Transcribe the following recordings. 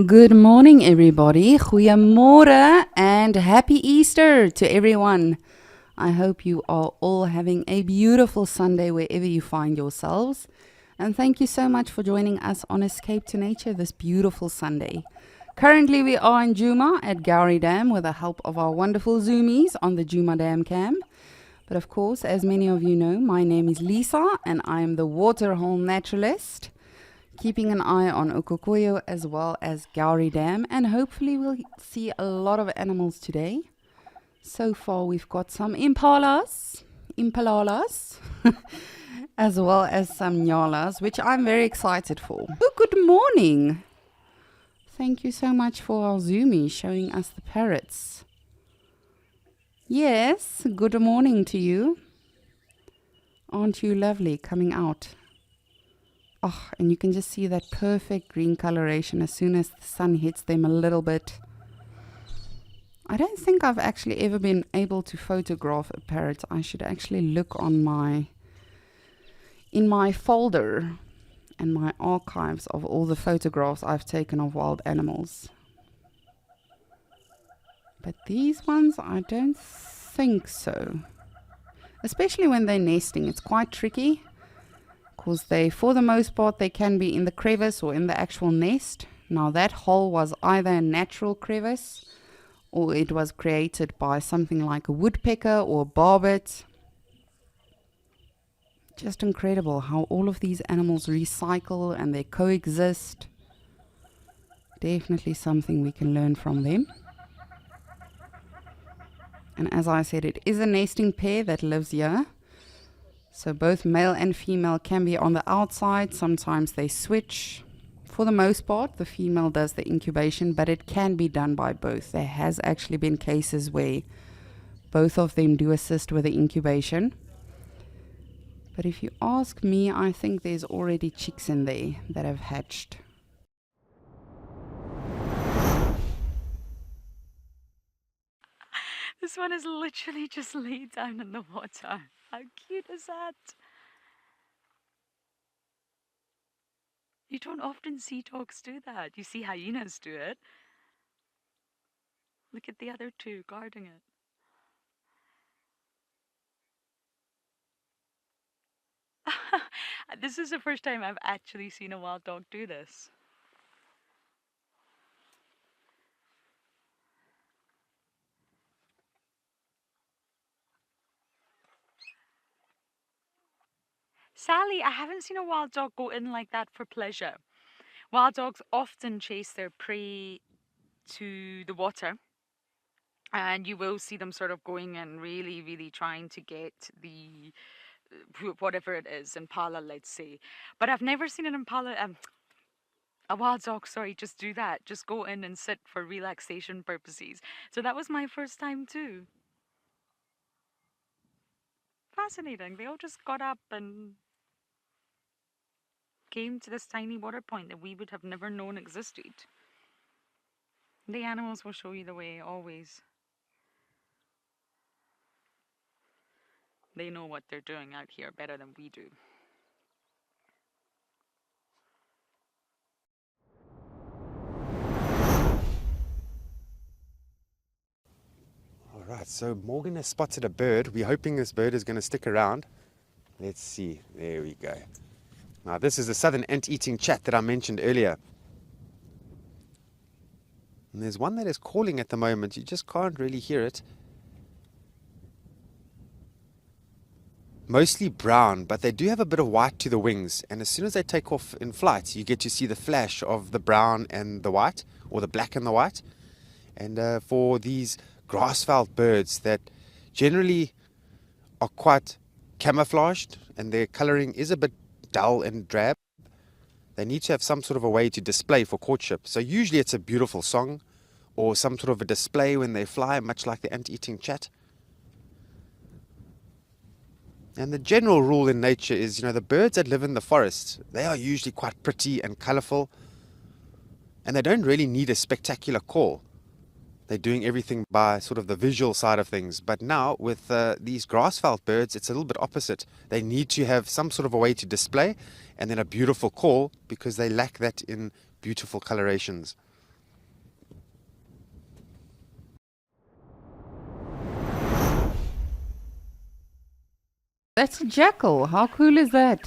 Good morning, everybody. Goeiemorgen and happy Easter to everyone. I hope you are all having a beautiful Sunday wherever you find yourselves. And thank you so much for joining us on Escape to Nature this beautiful Sunday. Currently, we are in Djuma at Gowrie Dam with the help of our wonderful Zoomies on the Djuma Dam Cam. But of course, as many of you know, my name is Lisa and I am the waterhole naturalist, keeping an eye on Okokoyo as well as Gowrie Dam, and hopefully we'll see a lot of animals today. So far we've got some impalalas, as well as some nyalas, which I'm very excited for. Oh, good morning. Thank you so much for our Zoomie showing us the parrots. Yes, good morning to you. Aren't you lovely coming out? Oh, and you can just see that perfect green coloration as soon as the sun hits them a little bit. I don't think I've actually ever been able to photograph a parrot. I should actually look in my folder and my archives of all the photographs I've taken of wild animals. But these ones, I don't think so. Especially when they're nesting, it's quite tricky. Because for the most part, they can be in the crevice or in the actual nest. Now that hole was either a natural crevice or it was created by something like a woodpecker or a barbet. Just incredible how all of these animals recycle and they coexist. Definitely something we can learn from them. And as I said, it is a nesting pair that lives here. So both male and female can be on the outside. Sometimes they switch. For the most part, the female does the incubation, but it can be done by both. There has actually been cases where both of them do assist with the incubation. But if you ask me, I think there's already chicks in there that have hatched. This one is literally just laid down in the water. How cute is that? You don't often see dogs do that. You see hyenas do it. Look at the other two guarding it. This is the first time I've actually seen a wild dog do this. Sally, I haven't seen a wild dog go in like that for pleasure. Wild dogs often chase their prey to the water, and you will see them sort of going and really, really trying to get the whatever it is, impala, let's say. But I've never seen an impala, a wild dog, sorry, just do that. Just go in and sit for relaxation purposes. So that was my first time too. Fascinating. They all just got up and came to this tiny water point that we would have never known existed. The animals will show you the way, always. They know what they're doing out here better than we do. All right, so Morgan has spotted a bird. We're hoping this bird is going to stick around. Let's see. There we go. Now, this is the southern ant-eating chat that I mentioned earlier. And there's one that is calling at the moment. You just can't really hear it. Mostly brown, but they do have a bit of white to the wings. And as soon as they take off in flight, you get to see the flash of the brown and the white, or the black and the white. And for these grass-fowl birds that generally are quite camouflaged and their coloring is a bit dull and drab, they need to have some sort of a way to display for courtship. So usually it's a beautiful song or some sort of a display when they fly, much like the ant-eating chat. And the general rule in nature is, the birds that live in the forest, they are usually quite pretty and colorful, and they don't really need a spectacular call. They're doing everything by sort of the visual side of things. But now with these grass-fowl birds, it's a little bit opposite. They need to have some sort of a way to display and then a beautiful call because they lack that in beautiful colorations. That's a jackal. How cool is that?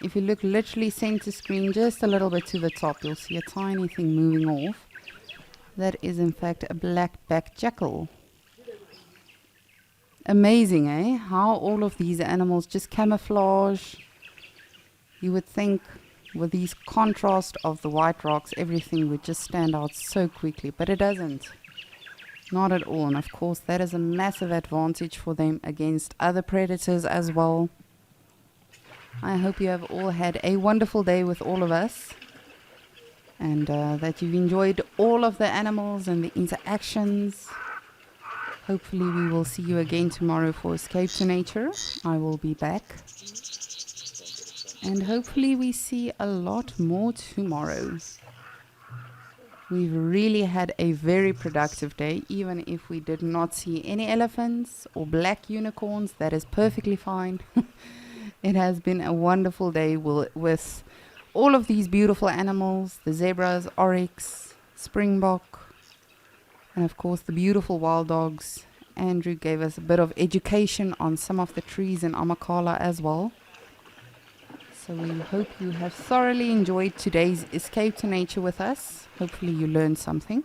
If you look literally center screen, just a little bit to the top, you'll see a tiny thing moving off. That is in fact a black-backed jackal. Amazing, eh? How all of these animals just camouflage. You would think with these contrast of the white rocks, everything would just stand out so quickly, but it doesn't. Not at all. And of course, that is a massive advantage for them against other predators as well. I hope you have all had a wonderful day with all of us, and that you've enjoyed all of the animals and the interactions. Hopefully we will see you again tomorrow for Escape to Nature. I will be back. And hopefully we see a lot more tomorrow. We've really had a very productive day. Even if we did not see any elephants or black unicorns, that is perfectly fine. It has been a wonderful day with all of these beautiful animals, the zebras, oryx, springbok, and of course the beautiful wild dogs. Andrew gave us a bit of education on some of the trees in Amakhala as well. So we hope you have thoroughly enjoyed today's Escape to Nature with us. Hopefully you learned something.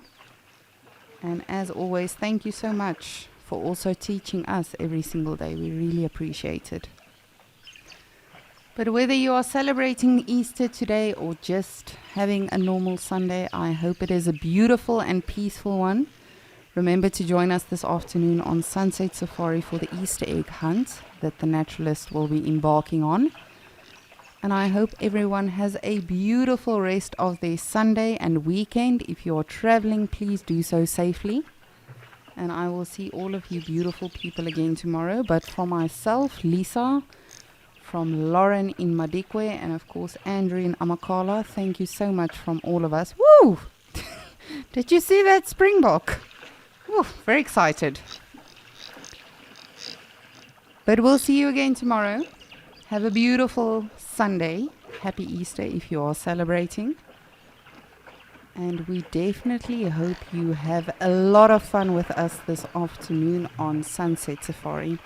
And as always, thank you so much for also teaching us every single day. We really appreciate it. But whether you are celebrating Easter today or just having a normal Sunday, I hope it is a beautiful and peaceful one. Remember to join us this afternoon on Sunset Safari for the Easter egg hunt that the naturalist will be embarking on. And I hope everyone has a beautiful rest of their Sunday and weekend. If you are traveling, please do so safely. And I will see all of you beautiful people again tomorrow. But for myself, Lisa, from Lauren in Madikwe, and of course Andrew in Amakhala, thank you so much from all of us. Woo! Did you see that springbok? Woo, very excited. But we'll see you again tomorrow. Have a beautiful Sunday. Happy Easter if you are celebrating. And we definitely hope you have a lot of fun with us this afternoon on Sunset Safari.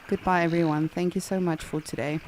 Goodbye everyone. Thank you so much for today.